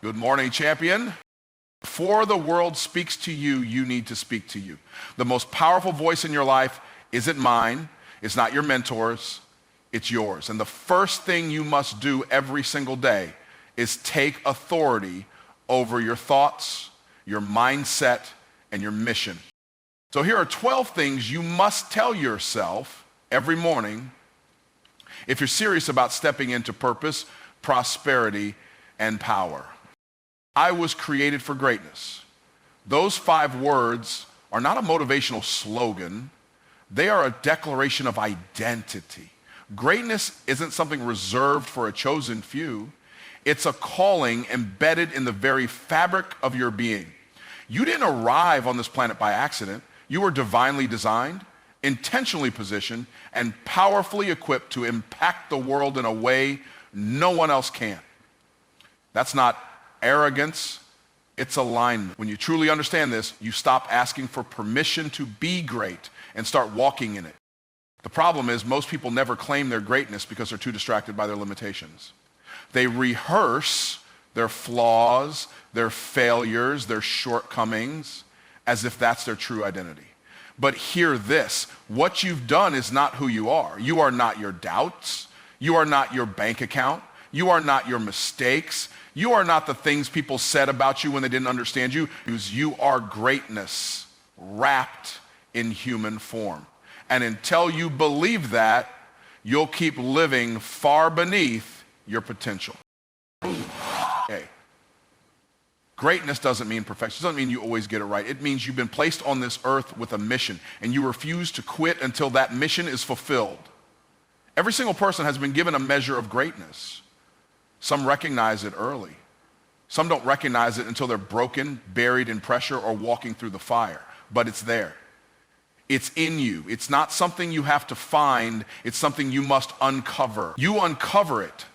Good morning, champion. Before the world speaks to you, you need to speak to you. The most powerful voice in your life isn't mine. It's not your mentor's. It's yours. And the first thing you must do every single day is take authority over your thoughts, your mindset, and your mission. So here are 12 things you must tell yourself every morning if you're serious about stepping into purpose, prosperity, and power. I was created for greatness. Those 5 words are not a motivational slogan. They are a declaration of identity. Greatness isn't something reserved for a chosen few. It's a calling embedded in the very fabric of your being. You didn't arrive on this planet by accident. You were divinely designed, intentionally positioned, and powerfully equipped to impact the world in a way no one else can. That's not arrogance, it's alignment. When you truly understand this, you stop asking for permission to be great and start walking in it. The problem is most people never claim their greatness because they're too distracted by their limitations. They rehearse their flaws, their failures, their shortcomings, as if that's their true identity. But hear this, what you've done is not who you are. You are not your doubts. You are not your bank account. You are not your mistakes. You are not the things people said about you when they didn't understand you. You are greatness wrapped in human form. And until you believe that, you'll keep living far beneath your potential. Okay. Greatness doesn't mean perfection. It doesn't mean you always get it right. It means you've been placed on this earth with a mission, and you refuse to quit until that mission is fulfilled. Every single person has been given a measure of greatness. Some recognize it early. Some don't recognize it until they're broken, buried in pressure, or walking through the fire. But it's there. It's in you. It's not something you have to find. It's something you must uncover. You uncover it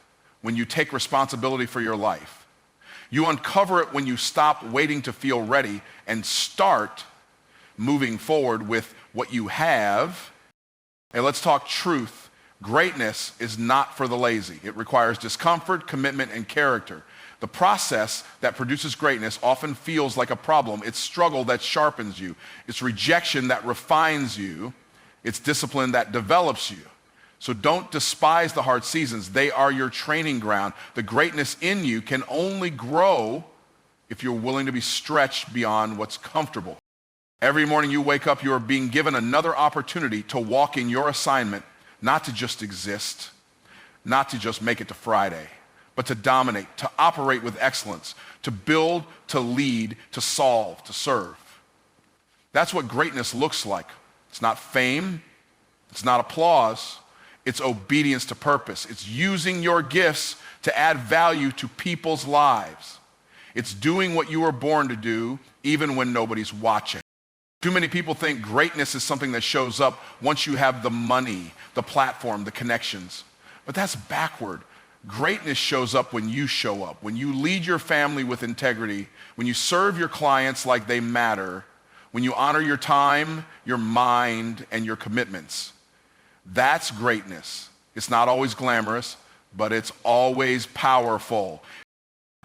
when you take responsibility for your life. You uncover it when you stop waiting to feel ready and start moving forward with what you have. And let's talk truth. Greatness is not for the lazy. It requires discomfort, commitment, and character. The process that produces greatness often feels like a problem. It's struggle that sharpens you. It's rejection that refines you. It's discipline that develops you. So don't despise the hard seasons. They are your training ground. The greatness in you can only grow if you're willing to be stretched beyond what's comfortable. Every morning you wake up, you are being given another opportunity to walk in your assignment, not to just exist, not to just make it to Friday, but to dominate, to operate with excellence, to build, to lead, to solve, to serve. That's what greatness looks like. It's not fame. It's not applause. It's obedience to purpose. It's using your gifts to add value to people's lives. It's doing what you were born to do, even when nobody's watching. Too many people think greatness is something that shows up once you have the money, the platform, the connections. But that's backward. Greatness shows up when you show up, when you lead your family with integrity, when you serve your clients like they matter, when you honor your time, your mind, and your commitments. That's greatness. It's not always glamorous, but it's always powerful.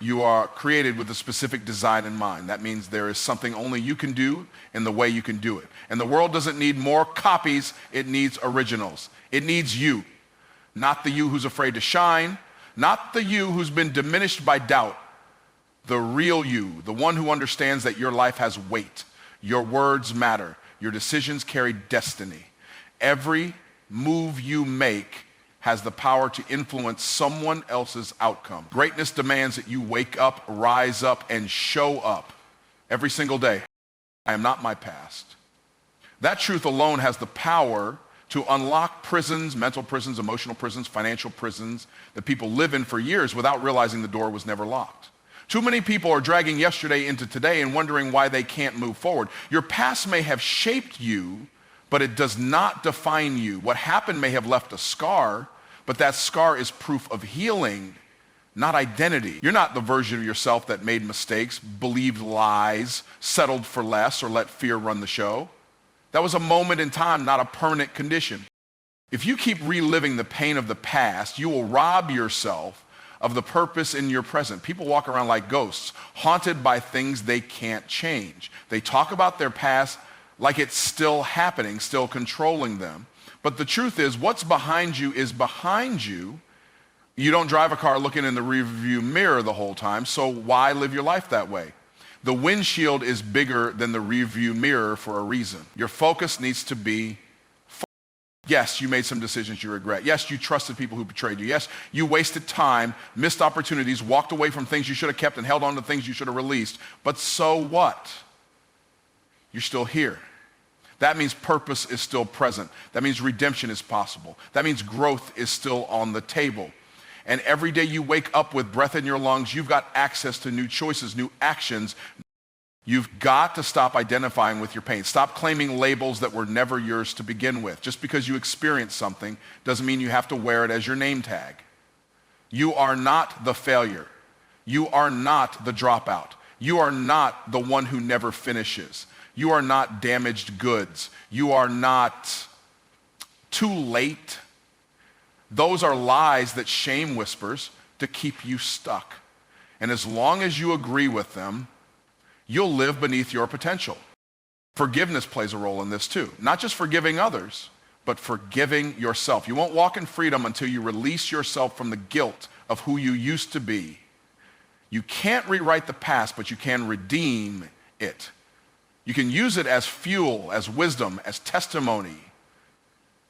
You are created with a specific design in mind. That means there is something only you can do and the way you can do it. And the world doesn't need more copies, it needs originals. It needs you, not the you who's afraid to shine, not the you who's been diminished by doubt, the real you, the one who understands that your life has weight, your words matter, your decisions carry destiny. Every move you make has the power to influence someone else's outcome. Greatness demands that you wake up, rise up, and show up every single day. I am not my past. That truth alone has the power to unlock prisons, mental prisons, emotional prisons, financial prisons that people live in for years without realizing the door was never locked. Too many people are dragging yesterday into today and wondering why they can't move forward. Your past may have shaped you, but it does not define you. What happened may have left a scar, but that scar is proof of healing, not identity. You're not the version of yourself that made mistakes, believed lies, settled for less, or let fear run the show. That was a moment in time, not a permanent condition. If you keep reliving the pain of the past, you will rob yourself of the purpose in your present. People walk around like ghosts, haunted by things they can't change. They talk about their past like it's still happening, still controlling them. But the truth is, what's behind you is behind you. You don't drive a car looking in the rearview mirror the whole time, so why live your life that way? The windshield is bigger than the rearview mirror for a reason. Your focus needs to be, yes, you made some decisions you regret. Yes, you trusted people who betrayed you. Yes, you wasted time, missed opportunities, walked away from things you should have kept and held on to things you should have released. But so what? You're still here. That means purpose is still present. That means redemption is possible. That means growth is still on the table. And every day you wake up with breath in your lungs, you've got access to new choices, new actions. You've got to stop identifying with your pain. Stop claiming labels that were never yours to begin with. Just because you experience something doesn't mean you have to wear it as your name tag. You are not the failure. You are not the dropout. You are not the one who never finishes. You are not damaged goods. You are not too late. Those are lies that shame whispers to keep you stuck. And as long as you agree with them, you'll live beneath your potential. Forgiveness plays a role in this too. Not just forgiving others, but forgiving yourself. You won't walk in freedom until you release yourself from the guilt of who you used to be. You can't rewrite the past, but you can redeem it. You can use it as fuel, as wisdom, as testimony,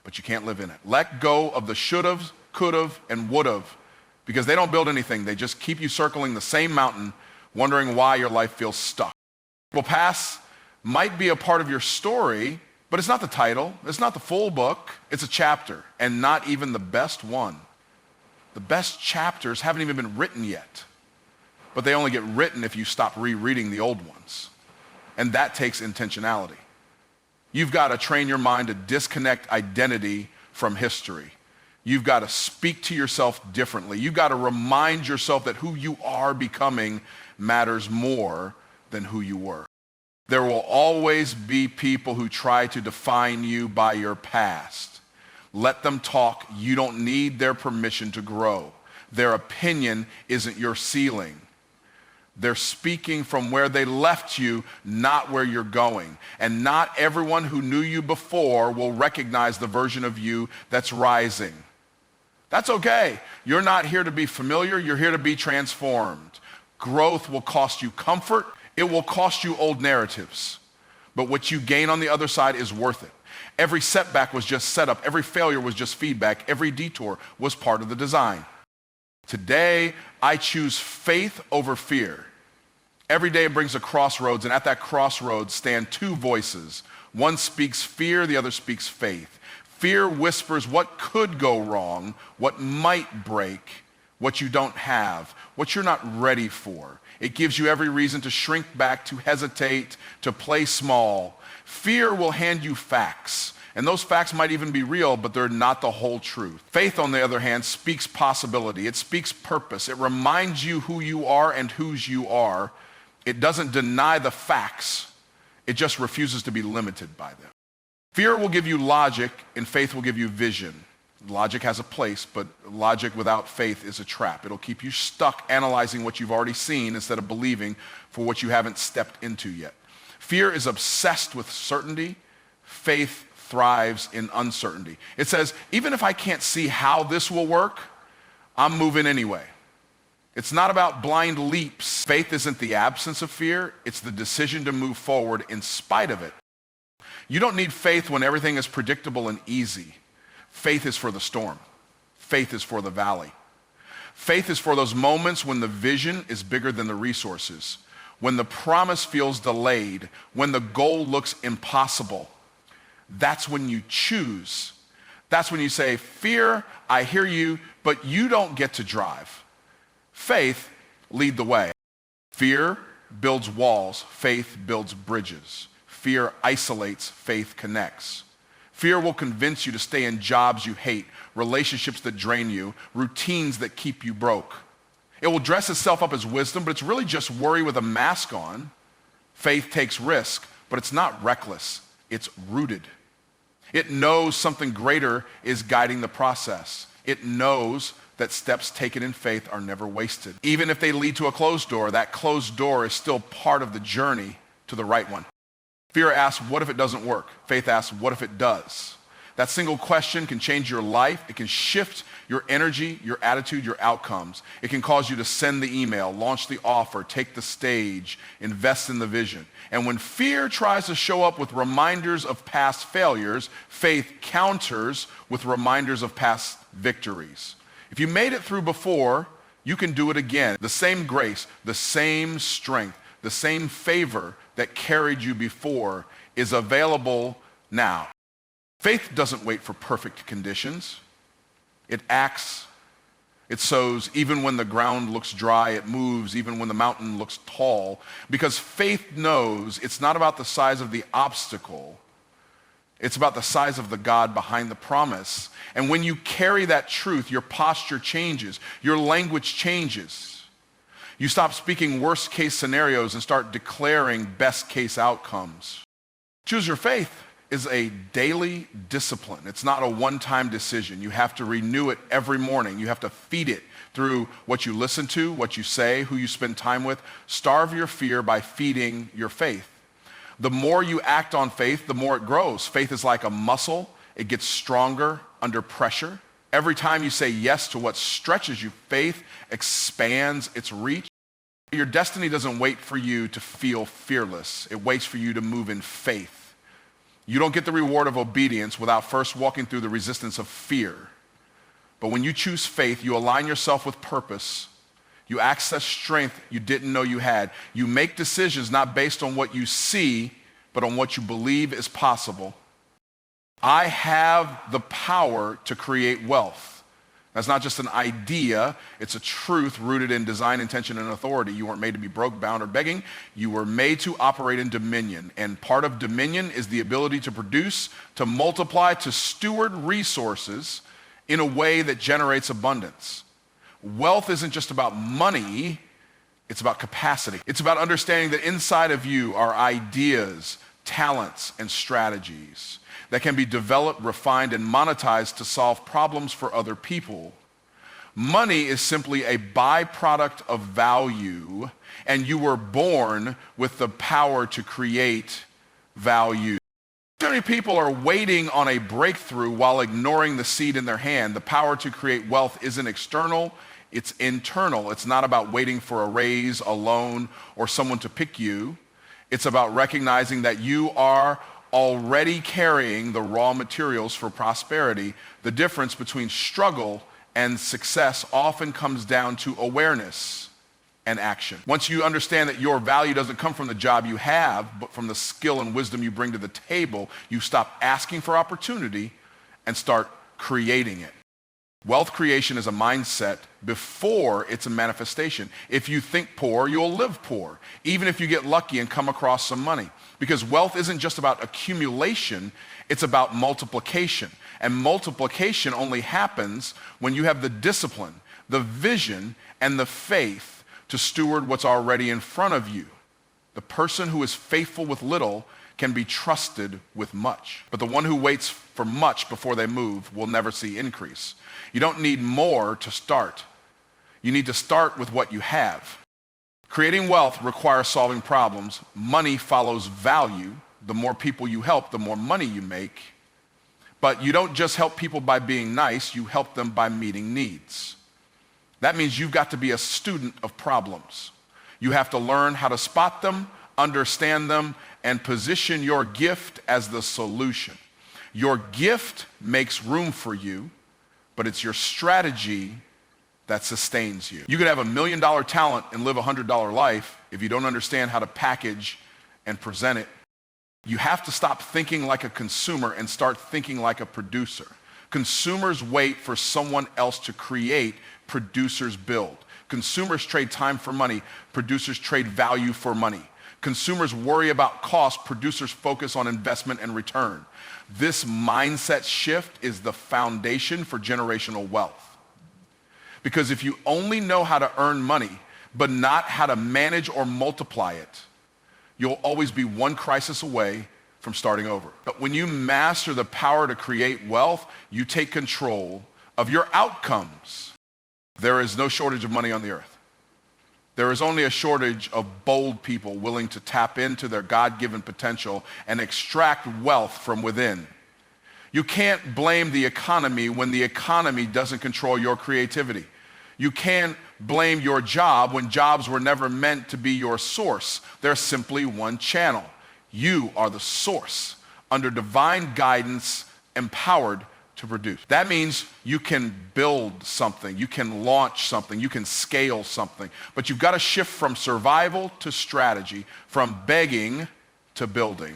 but you can't live in it. Let go of the should've, could've, and would've, because they don't build anything. They just keep you circling the same mountain, wondering why your life feels stuck. Well, past might be a part of your story, but it's not the title. It's not the full book. It's a chapter, and not even the best one. The best chapters haven't even been written yet, but they only get written if you stop rereading the old ones, and that takes intentionality. You've got to train your mind to disconnect identity from history. You've got to speak to yourself differently. You've got to remind yourself that who you are becoming matters more than who you were. There will always be people who try to define you by your past. Let them talk. You don't need their permission to grow. Their opinion isn't your ceiling. They're speaking from where they left you, not where you're going. And not everyone who knew you before will recognize the version of you that's rising. That's okay. You're not here to be familiar. You're here to be transformed. Growth will cost you comfort. It will cost you old narratives. But what you gain on the other side is worth it. Every setback was just setup. Every failure was just feedback. Every detour was part of the design. Today, I choose faith over fear. Every day it brings a crossroads, and at that crossroads stand two voices. One speaks fear, the other speaks faith. Fear whispers what could go wrong, what might break, what you don't have, what you're not ready for. It gives you every reason to shrink back, to hesitate, to play small. Fear will hand you facts, and those facts might even be real, but they're not the whole truth. Faith, on the other hand, speaks possibility. It speaks purpose. It reminds you who you are and whose you are. It doesn't deny the facts. It just refuses to be limited by them. Fear will give you logic, and faith will give you vision. Logic has a place, but logic without faith is a trap. It'll keep you stuck analyzing what you've already seen instead of believing for what you haven't stepped into yet. Fear is obsessed with certainty. Faith thrives in uncertainty. It says, even if I can't see how this will work, I'm moving anyway. It's not about blind leaps. Faith isn't the absence of fear. It's the decision to move forward in spite of it. You don't need faith when everything is predictable and easy. Faith is for the storm. Faith is for the valley. Faith is for those moments when the vision is bigger than the resources, when the promise feels delayed, when the goal looks impossible. That's when you choose. That's when you say, fear, I hear you, but you don't get to drive. Faith, lead the way. Fear builds walls. Faith builds bridges. Fear isolates. Faith connects. Fear will convince you to stay in jobs you hate, relationships that drain you, routines that keep you broke. It will dress itself up as wisdom, but it's really just worry with a mask on. Faith takes risk, but it's not reckless. It's rooted. It knows something greater is guiding the process. It knows that steps taken in faith are never wasted. Even if they lead to a closed door, that closed door is still part of the journey to the right one. Fear asks, what if it doesn't work? Faith asks, what if it does? That single question can change your life. It can shift your energy, your attitude, your outcomes. It can cause you to send the email, launch the offer, take the stage, invest in the vision. And when fear tries to show up with reminders of past failures, faith counters with reminders of past victories. If you made it through before, you can do it again. The same grace, the same strength, the same favor that carried you before is available now. Faith doesn't wait for perfect conditions. It acts, it sows, even when the ground looks dry, it moves, even when the mountain looks tall, because faith knows it's not about the size of the obstacle, it's about the size of the God behind the promise. And when you carry that truth, your posture changes, your language changes. You stop speaking worst case scenarios and start declaring best case outcomes. Choose your faith is a daily discipline. It's not a one-time decision. You have to renew it every morning. You have to feed it through what you listen to, what you say, who you spend time with. Starve your fear by feeding your faith. The more you act on faith, the more it grows. Faith is like a muscle. It gets stronger under pressure. Every time you say yes to what stretches you, faith expands its reach. Your destiny doesn't wait for you to feel fearless. It waits for you to move in faith. You don't get the reward of obedience without first walking through the resistance of fear. But when you choose faith, you align yourself with purpose. You access strength you didn't know you had. You make decisions not based on what you see, but on what you believe is possible. I have the power to create wealth. That's not just an idea, it's a truth rooted in design, intention, and authority. You weren't made to be broke, bound, or begging. You were made to operate in dominion. And part of dominion is the ability to produce, to multiply, to steward resources in a way that generates abundance. Wealth isn't just about money, it's about capacity. It's about understanding that inside of you are ideas, talents, and strategies that can be developed, refined, and monetized to solve problems for other people. Money is simply a byproduct of value, and you were born with the power to create value. So many people are waiting on a breakthrough while ignoring the seed in their hand. The power to create wealth isn't external, it's internal. It's not about waiting for a raise, a loan, or someone to pick you. It's about recognizing that you are already carrying the raw materials for prosperity. The difference between struggle and success often comes down to awareness and action. Once you understand that your value doesn't come from the job you have, but from the skill and wisdom you bring to the table, you stop asking for opportunity and start creating it. Wealth creation is a mindset before it's a manifestation. If you think poor, you'll live poor, even if you get lucky and come across some money. Because wealth isn't just about accumulation, it's about multiplication. And multiplication only happens when you have the discipline, the vision, and the faith to steward what's already in front of you. The person who is faithful with little can be trusted with much. But the one who waits for much before they move will never see increase. You don't need more to start. You need to start with what you have. Creating wealth requires solving problems. Money follows value. The more people you help, the more money you make. But you don't just help people by being nice, you help them by meeting needs. That means you've got to be a student of problems. You have to learn how to spot them, understand them, and position your gift as the solution. Your gift makes room for you, but it's your strategy that sustains you. You could have $1 million talent and live a $100 life if you don't understand how to package and present it. You have to stop thinking like a consumer and start thinking like a producer. Consumers wait for someone else to create, producers build. Consumers trade time for money, producers trade value for money. Consumers worry about cost, producers focus on investment and return. This mindset shift is the foundation for generational wealth. Because if you only know how to earn money, but not how to manage or multiply it, you'll always be one crisis away from starting over. But when you master the power to create wealth, you take control of your outcomes. There is no shortage of money on the earth. There is only a shortage of bold people willing to tap into their God-given potential and extract wealth from within. You can't blame the economy when the economy doesn't control your creativity. You can't blame your job when jobs were never meant to be your source. They're simply one channel. You are the source, under divine guidance, empowered to produce. That means you can build something, you can launch something, you can scale something, but you've got to shift from survival to strategy, from begging to building.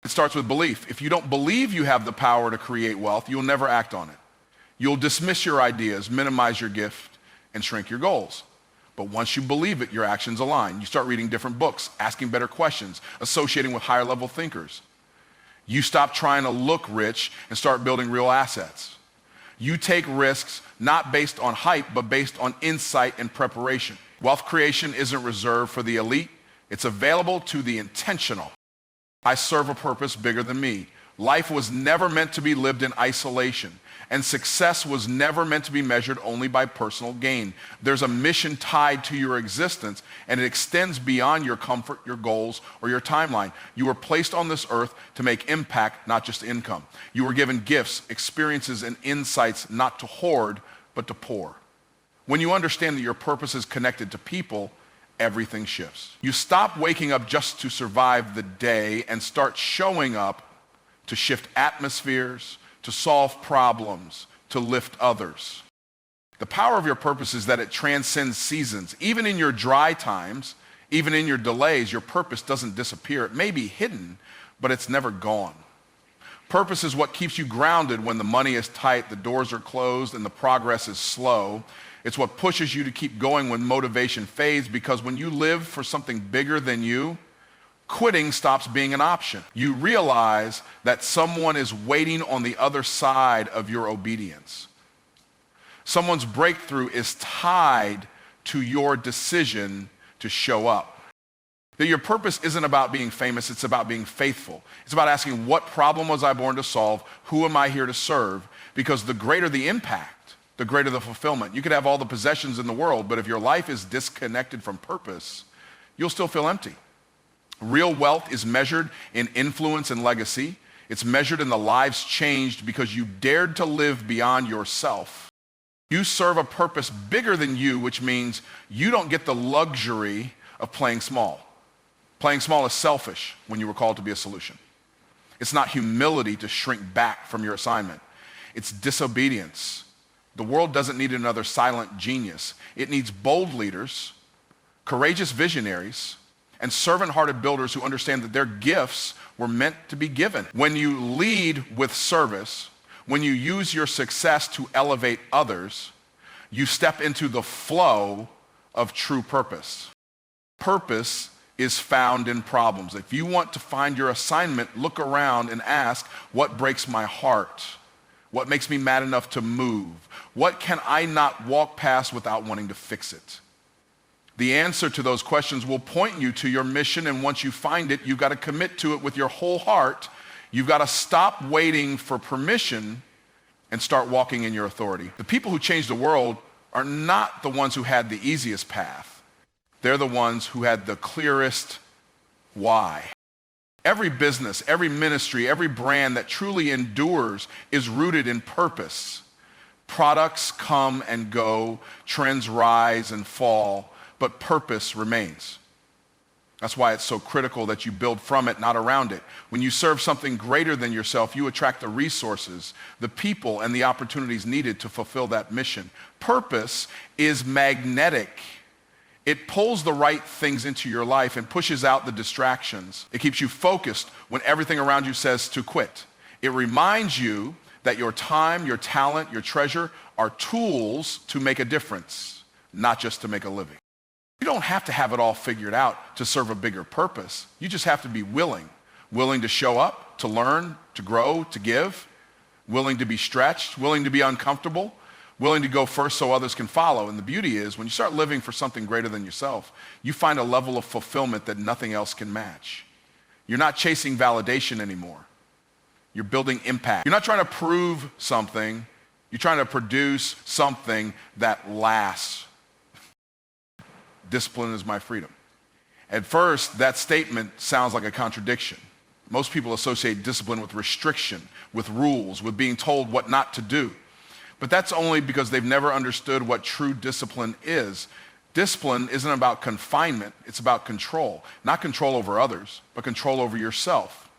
It starts with belief. If you don't believe you have the power to create wealth, you'll never act on it. You'll dismiss your ideas, minimize your gift, and shrink your goals. But once you believe it, your actions align. You start reading different books, asking better questions, associating with higher level thinkers. You stop trying to look rich and start building real assets. You take risks not based on hype, but based on insight and preparation. Wealth creation isn't reserved for the elite. It's available to the intentional. I serve a purpose bigger than me. Life was never meant to be lived in isolation, and success was never meant to be measured only by personal gain. There's a mission tied to your existence, and it extends beyond your comfort, your goals, or your timeline. You were placed on this earth to make impact, not just income. You were given gifts, experiences, and insights not to hoard, but to pour. When you understand that your purpose is connected to people, everything shifts. You stop waking up just to survive the day and start showing up to shift atmospheres, to solve problems, to lift others. The power of your purpose is that it transcends seasons. Even in your dry times, even in your delays, your purpose doesn't disappear. It may be hidden, but it's never gone. Purpose is what keeps you grounded when the money is tight, the doors are closed, and the progress is slow. It's what pushes you to keep going when motivation fades, because when you live for something bigger than you, quitting stops being an option. You realize that someone is waiting on the other side of your obedience. Someone's breakthrough is tied to your decision to show up. That your purpose isn't about being famous, it's about being faithful. It's about asking, what problem was I born to solve? Who am I here to serve? Because the greater the impact, the greater the fulfillment. You could have all the possessions in the world, but if your life is disconnected from purpose, you'll still feel empty. Real wealth is measured in influence and legacy. It's measured in the lives changed because you dared to live beyond yourself. You serve a purpose bigger than you, which means you don't get the luxury of playing small. Playing small is selfish when you were called to be a solution. It's not humility to shrink back from your assignment. It's disobedience. The world doesn't need another silent genius. It needs bold leaders, courageous visionaries, and servant-hearted builders who understand that their gifts were meant to be given. When you lead with service, when you use your success to elevate others, you step into the flow of true purpose. Purpose is found in problems. If you want to find your assignment, look around and ask, what breaks my heart? What makes me mad enough to move? What can I not walk past without wanting to fix it? The answer to those questions will point you to your mission, and once you find it, you've got to commit to it with your whole heart. You've got to stop waiting for permission and start walking in your authority. The people who change the world are not the ones who had the easiest path. They're the ones who had the clearest why. Every business, every ministry, every brand that truly endures is rooted in purpose. Products come and go, trends rise and fall, but purpose remains. That's why it's so critical that you build from it, not around it. When you serve something greater than yourself, you attract the resources, the people, and the opportunities needed to fulfill that mission. Purpose is magnetic. It pulls the right things into your life and pushes out the distractions. It keeps you focused when everything around you says to quit. It reminds you that your time, your talent, your treasure are tools to make a difference, not just to make a living. You don't have to have it all figured out to serve a bigger purpose. You just have to be willing to show up, to learn, to grow, to give, willing to be stretched, willing to be uncomfortable, willing to go first so others can follow. And the beauty is, when you start living for something greater than yourself, you find a level of fulfillment that nothing else can match. You're not chasing validation anymore. You're building impact. You're not trying to prove something. You're trying to produce something that lasts. Discipline is my freedom. At first, that statement sounds like a contradiction. Most people associate discipline with restriction, with rules, with being told what not to do. But that's only because they've never understood what true discipline is. Discipline isn't about confinement, it's about control. Not control over others, but control over yourself.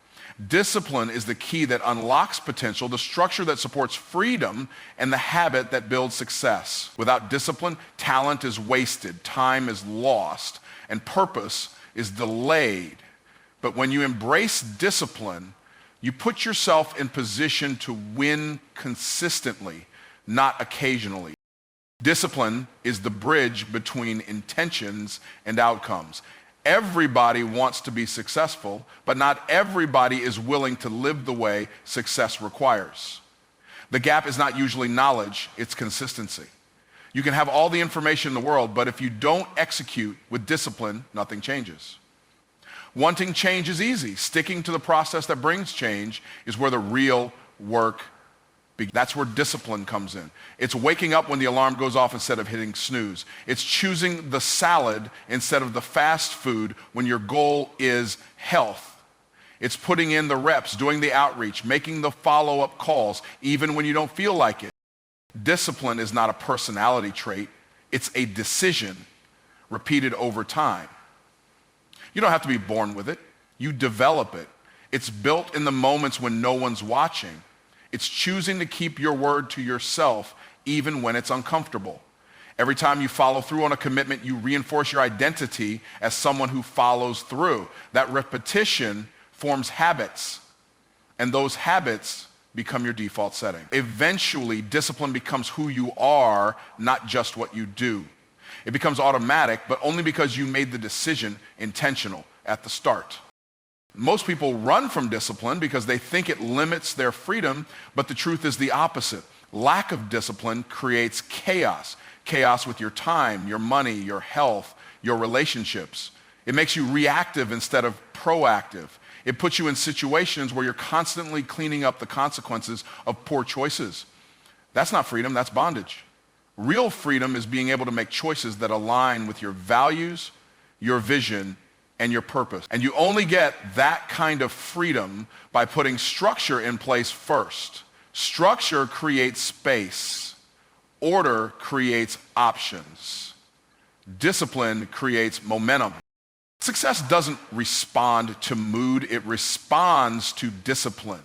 Discipline is the key that unlocks potential, the structure that supports freedom, and the habit that builds success. Without discipline, talent is wasted, time is lost, and purpose is delayed. But when you embrace discipline, you put yourself in position to win consistently, not occasionally. Discipline is the bridge between intentions and outcomes. Everybody wants to be successful, but not everybody is willing to live the way success requires. The gap is not usually knowledge, it's consistency. You can have all the information in the world, but if you don't execute with discipline, nothing changes. Wanting change is easy. Sticking to the process that brings change is where the real work begins. That's where discipline comes in. It's waking up when the alarm goes off instead of hitting snooze. It's choosing the salad instead of the fast food when your goal is health. It's putting in the reps, doing the outreach, making the follow-up calls, even when you don't feel like it. Discipline is not a personality trait. It's a decision repeated over time. You don't have to be born with it. You develop it. It's built in the moments when no one's watching. It's choosing to keep your word to yourself even when it's uncomfortable. Every time you follow through on a commitment, you reinforce your identity as someone who follows through. That repetition forms habits, and those habits become your default setting. Eventually, discipline becomes who you are, not just what you do. It becomes automatic, but only because you made the decision intentional at the start. Most people run from discipline because they think it limits their freedom, but the truth is the opposite. Lack of discipline creates chaos. Chaos with your time, your money, your health, your relationships. It makes you reactive instead of proactive. It puts you in situations where you're constantly cleaning up the consequences of poor choices. That's not freedom, that's bondage. Real freedom is being able to make choices that align with your values, your vision, and your purpose. And you only get that kind of freedom by putting structure in place first. Structure creates space. Order creates options. Discipline creates momentum. Success doesn't respond to mood, it responds to discipline.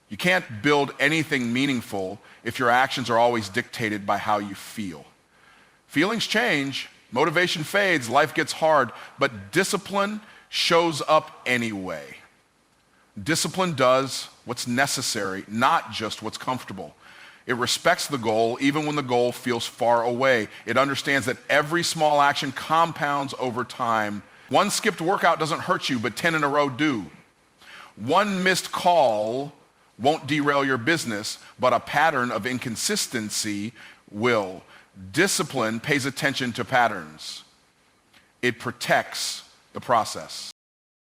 You can't build anything meaningful if your actions are always dictated by how you feel. Feelings change, motivation fades, life gets hard, but discipline shows up anyway. Discipline does what's necessary, not just what's comfortable. It respects the goal even when the goal feels far away. It understands that every small action compounds over time. One skipped workout doesn't hurt you, but 10 in a row do. One missed call won't derail your business, but a pattern of inconsistency will. Discipline pays attention to patterns. It protects the process.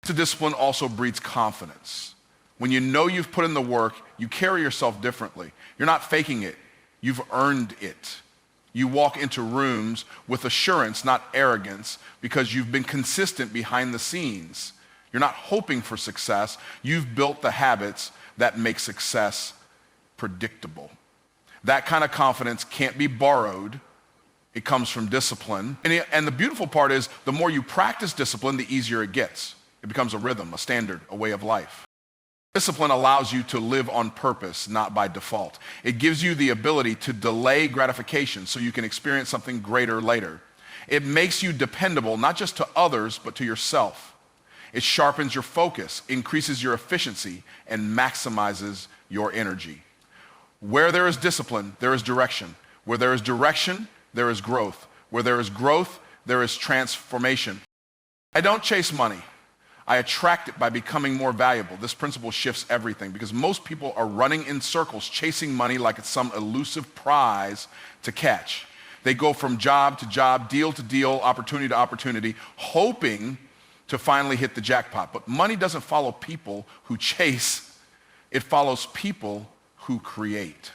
Discipline also breeds confidence. When you know you've put in the work, you carry yourself differently. You're not faking it. You've earned it. You walk into rooms with assurance, not arrogance, because you've been consistent behind the scenes. You're not hoping for success. You've built the habits that make success predictable. That kind of confidence can't be borrowed. It comes from discipline. And the beautiful part is, the more you practice discipline, the easier it gets. It becomes a rhythm, a standard, a way of life. Discipline allows you to live on purpose, not by default. It gives you the ability to delay gratification so you can experience something greater later. It makes you dependable, not just to others, but to yourself. It sharpens your focus, increases your efficiency, and maximizes your energy. Where there is discipline, there is direction. Where there is direction, there is growth. Where there is growth, there is transformation. I don't chase money. I attract it by becoming more valuable. This principle shifts everything because most people are running in circles, chasing money like it's some elusive prize to catch. They go from job to job, deal to deal, opportunity to opportunity, hoping to finally hit the jackpot. But money doesn't follow people who chase. It follows people who create.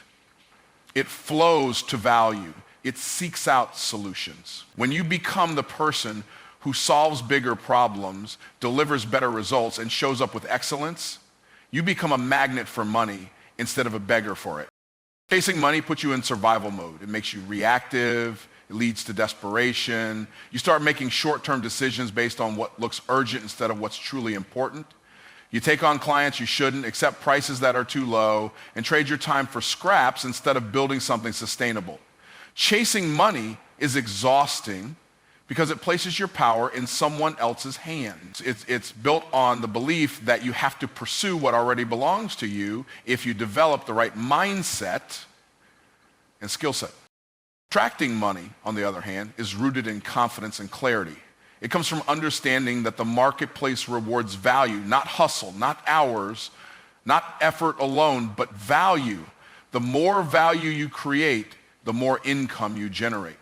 It flows to value. It seeks out solutions. When you become the person who solves bigger problems, delivers better results, and shows up with excellence, you become a magnet for money instead of a beggar for it. Chasing money puts you in survival mode. It makes you reactive. It leads to desperation. You start making short-term decisions based on what looks urgent instead of what's truly important. You take on clients you shouldn't, accept prices that are too low, and trade your time for scraps instead of building something sustainable. Chasing money is exhausting because it places your power in someone else's hands. It's built on the belief that you have to pursue what already belongs to you if you develop the right mindset and skill set. Attracting money, on the other hand, is rooted in confidence and clarity. It comes from understanding that the marketplace rewards value, not hustle, not hours, not effort alone, but value. The more value you create, the more income you generate.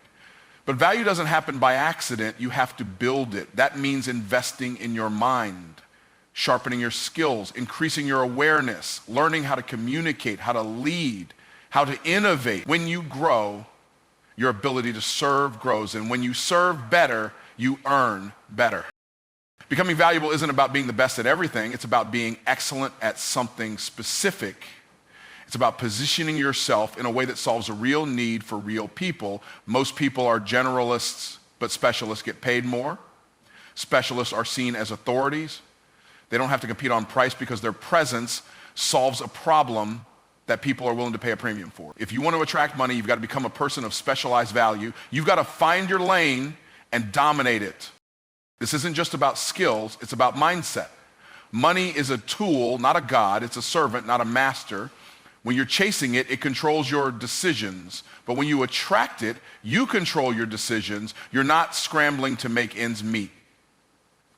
But value doesn't happen by accident. You have to build it. That means investing in your mind, sharpening your skills, increasing your awareness, learning how to communicate, how to lead, how to innovate. When you grow, your ability to serve grows. And when you serve better, you earn better. Becoming valuable isn't about being the best at everything. It's about being excellent at something specific. It's about positioning yourself in a way that solves a real need for real people. Most people are generalists, but specialists get paid more. Specialists are seen as authorities. They don't have to compete on price because their presence solves a problem that people are willing to pay a premium for. If you want to attract money, you've got to become a person of specialized value. You've got to find your lane and dominate it. This isn't just about skills, it's about mindset. Money is a tool, not a god. It's a servant, not a master. When you're chasing it, it controls your decisions. But when you attract it, you control your decisions. You're not scrambling to make ends meet.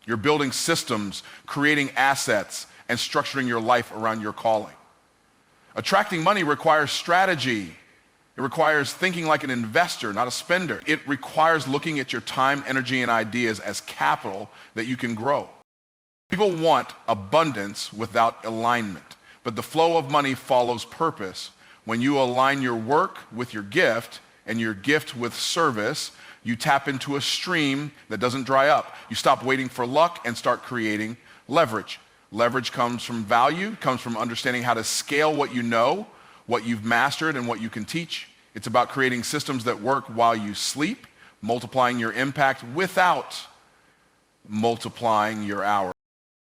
You're building systems, creating assets, and structuring your life around your calling. Attracting money requires strategy. It requires thinking like an investor, not a spender. It requires looking at your time, energy, and ideas as capital that you can grow. People want abundance without alignment, but the flow of money follows purpose. When you align your work with your gift and your gift with service, you tap into a stream that doesn't dry up. You stop waiting for luck and start creating leverage. Leverage comes from value, comes from understanding how to scale what you know, what you've mastered, and what you can teach. It's about creating systems that work while you sleep, multiplying your impact without multiplying your hours.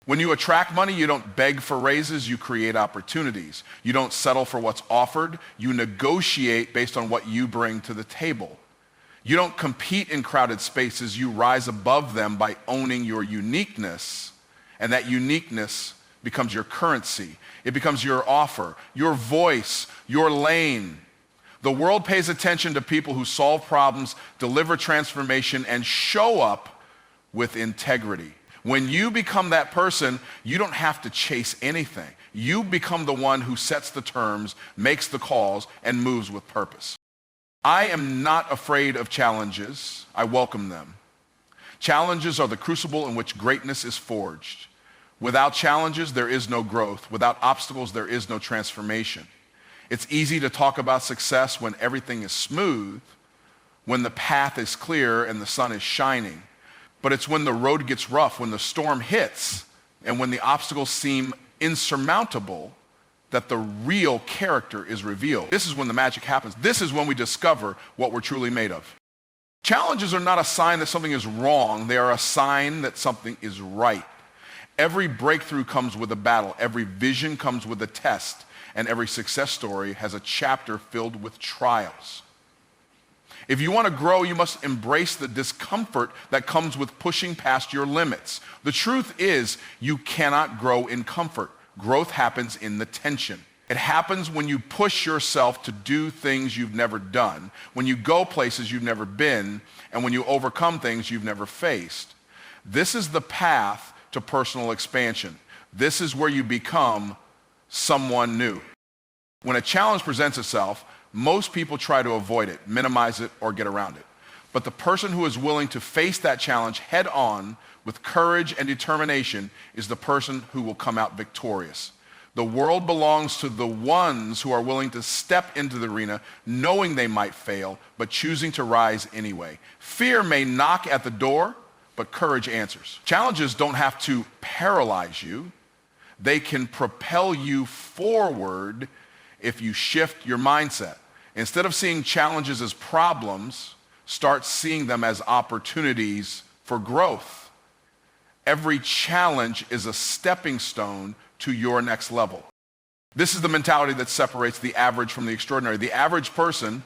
When you attract money, you don't beg for raises, you create opportunities. You don't settle for what's offered, you negotiate based on what you bring to the table. You don't compete in crowded spaces, you rise above them by owning your uniqueness, and that uniqueness becomes your currency. It becomes your offer, your voice, your lane. The world pays attention to people who solve problems, deliver transformation, and show up with integrity. When you become that person, you don't have to chase anything. You become the one who sets the terms, makes the calls, and moves with purpose. I am not afraid of challenges. I welcome them. Challenges are the crucible in which greatness is forged. Without challenges, there is no growth. Without obstacles, there is no transformation. It's easy to talk about success when everything is smooth, when the path is clear and the sun is shining. But it's when the road gets rough, when the storm hits, and when the obstacles seem insurmountable that the real character is revealed. This is when the magic happens. This is when we discover what we're truly made of. Challenges are not a sign that something is wrong. They are a sign that something is right. Every breakthrough comes with a battle. Every vision comes with a test. And every success story has a chapter filled with trials. If you want to grow, you must embrace the discomfort that comes with pushing past your limits. The truth is, you cannot grow in comfort. Growth happens in the tension. It happens when you push yourself to do things you've never done, when you go places you've never been, and when you overcome things you've never faced. This is the path to personal expansion. This is where you become someone new. When a challenge presents itself, most people try to avoid it, minimize it, or get around it. But the person who is willing to face that challenge head on with courage and determination is the person who will come out victorious. The world belongs to the ones who are willing to step into the arena knowing they might fail, but choosing to rise anyway. Fear may knock at the door, but courage answers. Challenges don't have to paralyze you. They can propel you forward if you shift your mindset. Instead of seeing challenges as problems, start seeing them as opportunities for growth. Every challenge is a stepping stone to your next level. This is the mentality that separates the average from the extraordinary. The average person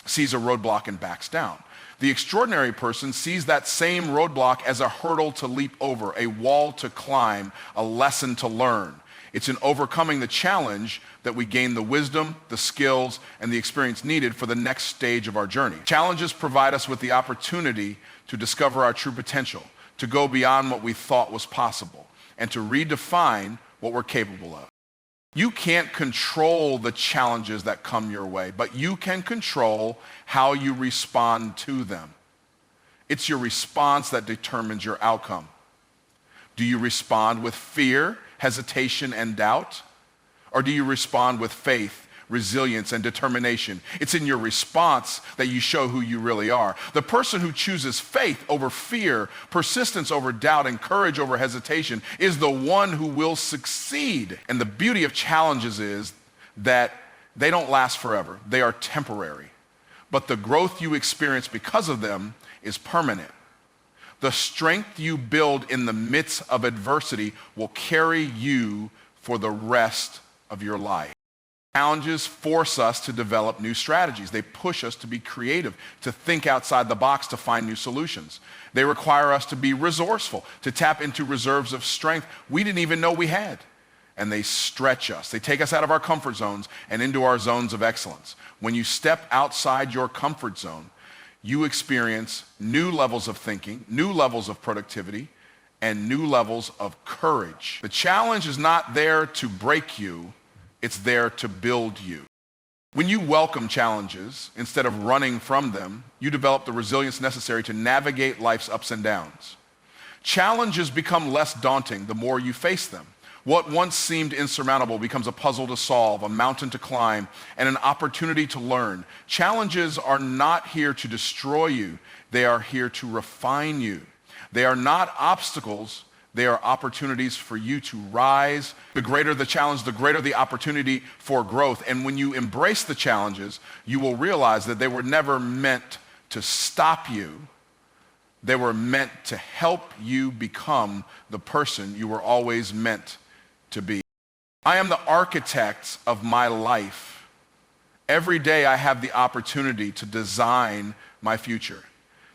sees a roadblock and backs down. The extraordinary person sees that same roadblock as a hurdle to leap over, a wall to climb, a lesson to learn. It's in overcoming the challenge that we gain the wisdom, the skills, and the experience needed for the next stage of our journey. Challenges provide us with the opportunity to discover our true potential, to go beyond what we thought was possible, and to redefine what we're capable of. You can't control the challenges that come your way, but you can control how you respond to them. It's your response that determines your outcome. Do you respond with fear, hesitation, and doubt? Or do you respond with faith, resilience, and determination? It's in your response that you show who you really are. The person who chooses faith over fear, persistence over doubt, and courage over hesitation is the one who will succeed. And the beauty of challenges is that they don't last forever. They are temporary. But the growth you experience because of them is permanent. The strength you build in the midst of adversity will carry you for the rest of your life. Challenges force us to develop new strategies. They push us to be creative, to think outside the box, to find new solutions. They require us to be resourceful, to tap into reserves of strength we didn't even know we had. And they stretch us. They take us out of our comfort zones and into our zones of excellence. When you step outside your comfort zone, you experience new levels of thinking, new levels of productivity, and new levels of courage. The challenge is not there to break you, it's there to build you. When you welcome challenges instead of running from them, you develop the resilience necessary to navigate life's ups and downs. Challenges become less daunting the more you face them. What once seemed insurmountable becomes a puzzle to solve, a mountain to climb, and an opportunity to learn. Challenges are not here to destroy you. They are here to refine you. They are not obstacles. They are opportunities for you to rise. The greater the challenge, the greater the opportunity for growth. And when you embrace the challenges, you will realize that they were never meant to stop you. They were meant to help you become the person you were always meant to be. I am the architect of my life. Every day I have the opportunity to design my future,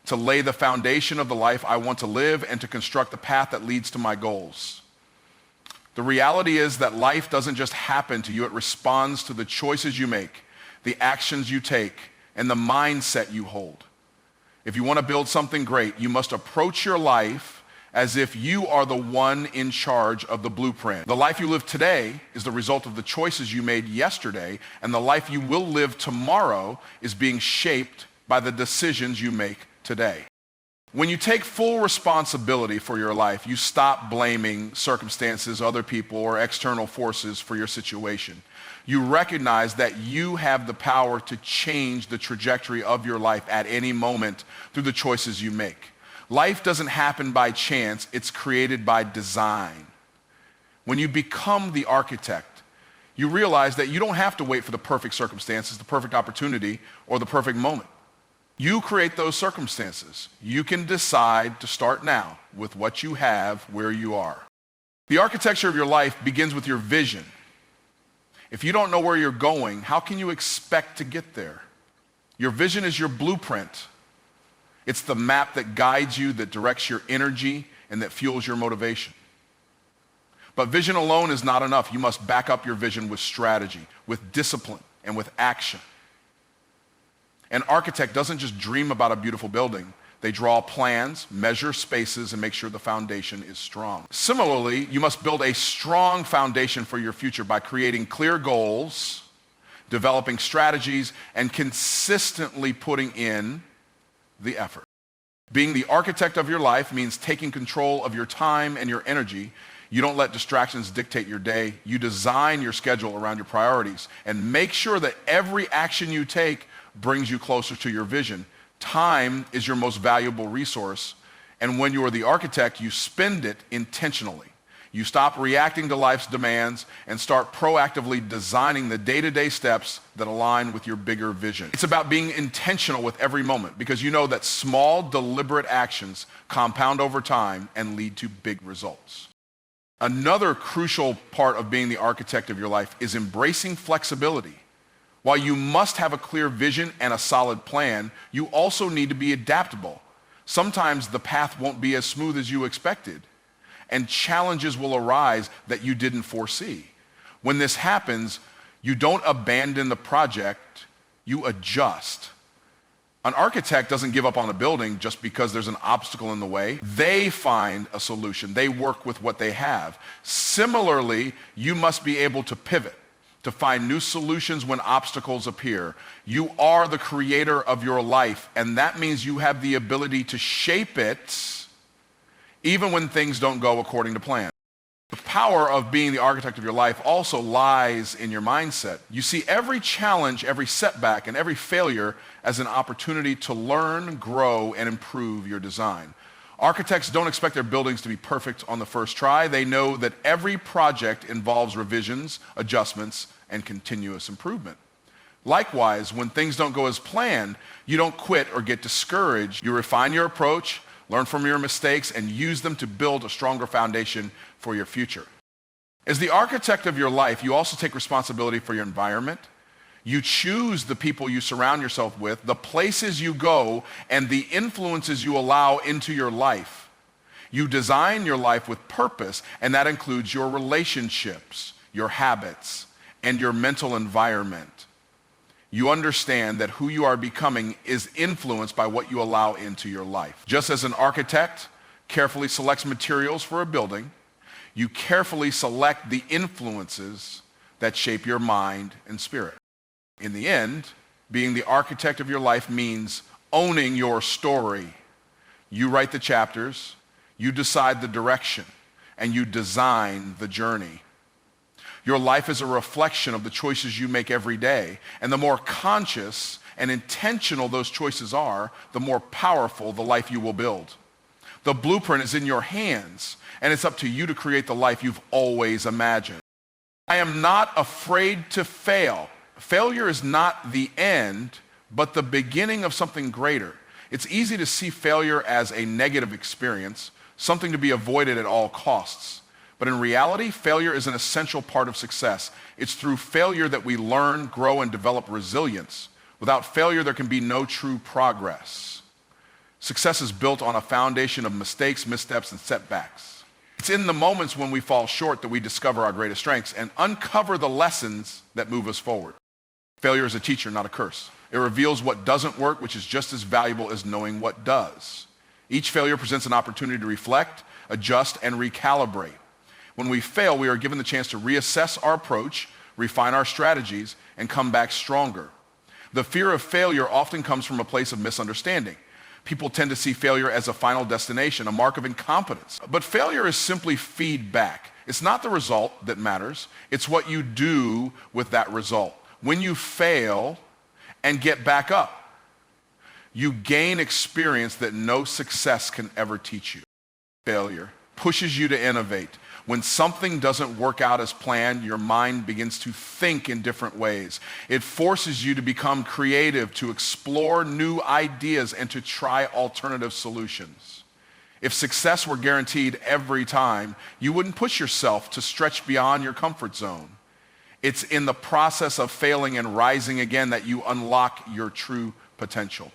to lay the foundation of the life I want to live, and to construct the path that leads to my goals. The reality is that life doesn't just happen to you. It responds to the choices you make, the actions you take, and the mindset you hold. If you want to build something great, you must approach your life as if you are the one in charge of the blueprint. The life you live today is the result of the choices you made yesterday, and the life you will live tomorrow is being shaped by the decisions you make today. When you take full responsibility for your life, you stop blaming circumstances, other people, or external forces for your situation. You recognize that you have the power to change the trajectory of your life at any moment through the choices you make. Life doesn't happen by chance, it's created by design. When you become the architect, you realize that you don't have to wait for the perfect circumstances, the perfect opportunity, or the perfect moment. You create those circumstances. You can decide to start now with what you have, where you are. The architecture of your life begins with your vision. If you don't know where you're going, how can you expect to get there? Your vision is your blueprint. It's the map that guides you, that directs your energy, and that fuels your motivation. But vision alone is not enough. You must back up your vision with strategy, with discipline, and with action. An architect doesn't just dream about a beautiful building. They draw plans, measure spaces, and make sure the foundation is strong. Similarly, you must build a strong foundation for your future by creating clear goals, developing strategies, and consistently putting in the effort. Being the architect of your life means taking control of your time and your energy. You don't let distractions dictate your day. You design your schedule around your priorities and make sure that every action you take brings you closer to your vision. Time is your most valuable resource, and when you are the architect, you spend it intentionally. You stop reacting to life's demands and start proactively designing the day-to-day steps that align with your bigger vision. It's about being intentional with every moment because you know that small, deliberate actions compound over time and lead to big results. Another crucial part of being the architect of your life is embracing flexibility. While you must have a clear vision and a solid plan, you also need to be adaptable. Sometimes the path won't be as smooth as you expected, and challenges will arise that you didn't foresee. When this happens, you don't abandon the project, you adjust. An architect doesn't give up on a building just because there's an obstacle in the way. They find a solution. They work with what they have. Similarly, you must be able to pivot, to find new solutions when obstacles appear. You are the creator of your life, and that means you have the ability to shape it even when things don't go according to plan. The power of being the architect of your life also lies in your mindset. You see every challenge, every setback, and every failure as an opportunity to learn, grow, and improve your design. Architects don't expect their buildings to be perfect on the first try. They know that every project involves revisions, adjustments, and continuous improvement. Likewise, when things don't go as planned, you don't quit or get discouraged. You refine your approach, learn from your mistakes, and use them to build a stronger foundation for your future. As the architect of your life, you also take responsibility for your environment. You choose the people you surround yourself with, the places you go, and the influences you allow into your life. You design your life with purpose, and that includes your relationships, your habits, and your mental environment. You understand that who you are becoming is influenced by what you allow into your life. Just as an architect carefully selects materials for a building, you carefully select the influences that shape your mind and spirit. In the end, being the architect of your life means owning your story. You write the chapters, you decide the direction, and you design the journey. Your life is a reflection of the choices you make every day, and the more conscious and intentional those choices are, the more powerful the life you will build. The blueprint is in your hands, and it's up to you to create the life you've always imagined. I am not afraid to fail. Failure is not the end, but the beginning of something greater. It's easy to see failure as a negative experience, something to be avoided at all costs. But in reality, failure is an essential part of success. It's through failure that we learn, grow, and develop resilience. Without failure, there can be no true progress. Success is built on a foundation of mistakes, missteps, and setbacks. It's in the moments when we fall short that we discover our greatest strengths and uncover the lessons that move us forward. Failure is a teacher, not a curse. It reveals what doesn't work, which is just as valuable as knowing what does. Each failure presents an opportunity to reflect, adjust, and recalibrate. When we fail, we are given the chance to reassess our approach, refine our strategies, and come back stronger. The fear of failure often comes from a place of misunderstanding. People tend to see failure as a final destination, a mark of incompetence. But failure is simply feedback. It's not the result that matters. It's what you do with that result. When you fail and get back up, you gain experience that no success can ever teach you. Failure pushes you to innovate. When something doesn't work out as planned, your mind begins to think in different ways. It forces you to become creative, to explore new ideas, and to try alternative solutions. If success were guaranteed every time, you wouldn't push yourself to stretch beyond your comfort zone. It's in the process of failing and rising again that you unlock your true potential.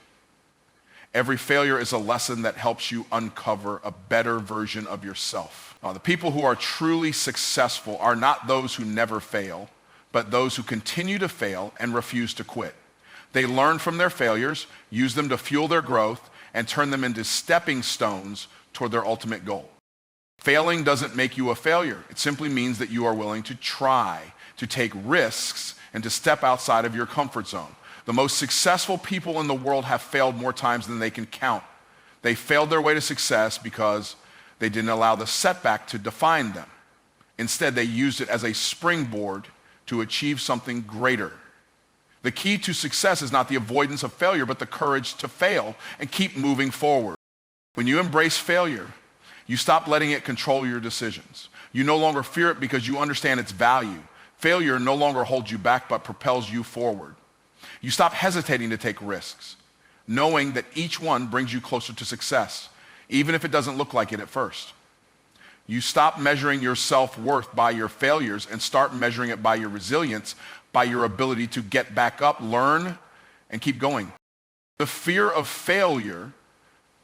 Every failure is a lesson that helps you uncover a better version of yourself. The people who are truly successful are not those who never fail, but those who continue to fail and refuse to quit. They learn from their failures, use them to fuel their growth, and turn them into stepping stones toward their ultimate goal. Failing doesn't make you a failure. It simply means that you are willing to try, to take risks, and to step outside of your comfort zone. The most successful people in the world have failed more times than they can count. They failed their way to success because they didn't allow the setback to define them. Instead, they used it as a springboard to achieve something greater. The key to success is not the avoidance of failure, but the courage to fail and keep moving forward. When you embrace failure, you stop letting it control your decisions. You no longer fear it because you understand its value. Failure no longer holds you back, but propels you forward. You stop hesitating to take risks, knowing that each one brings you closer to success, even if it doesn't look like it at first. You stop measuring your self-worth by your failures and start measuring it by your resilience, by your ability to get back up, learn, and keep going. The fear of failure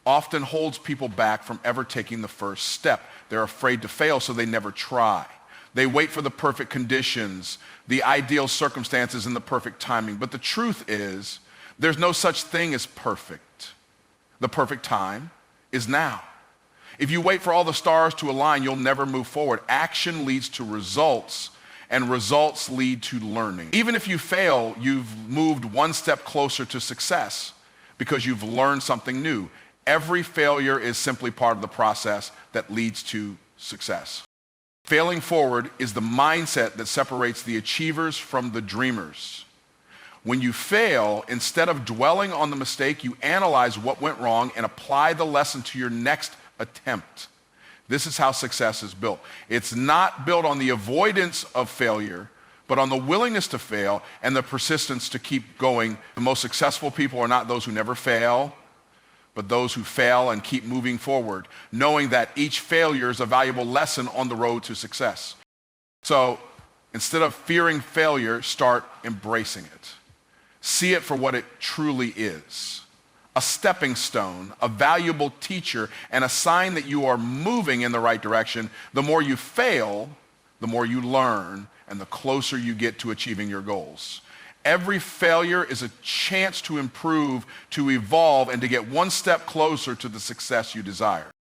often holds people back from ever taking the first step. They're afraid to fail, so they never try. They wait for the perfect conditions, the ideal circumstances, and the perfect timing. But the truth is, there's no such thing as perfect. The perfect time is now. If you wait for all the stars to align, you'll never move forward. Action leads to results, and results lead to learning. Even if you fail, you've moved one step closer to success because you've learned something new. Every failure is simply part of the process that leads to success. Failing forward is the mindset that separates the achievers from the dreamers. When you fail, instead of dwelling on the mistake, you analyze what went wrong and apply the lesson to your next attempt. This is how success is built. It's not built on the avoidance of failure, but on the willingness to fail and the persistence to keep going. The most successful people are not those who never fail, but those who fail and keep moving forward, knowing that each failure is a valuable lesson on the road to success. So instead of fearing failure, start embracing it. See it for what it truly is. A stepping stone, a valuable teacher, and a sign that you are moving in the right direction. The more you fail, the more you learn, and the closer you get to achieving your goals. Every failure is a chance to improve, to evolve, and to get one step closer to the success you desire.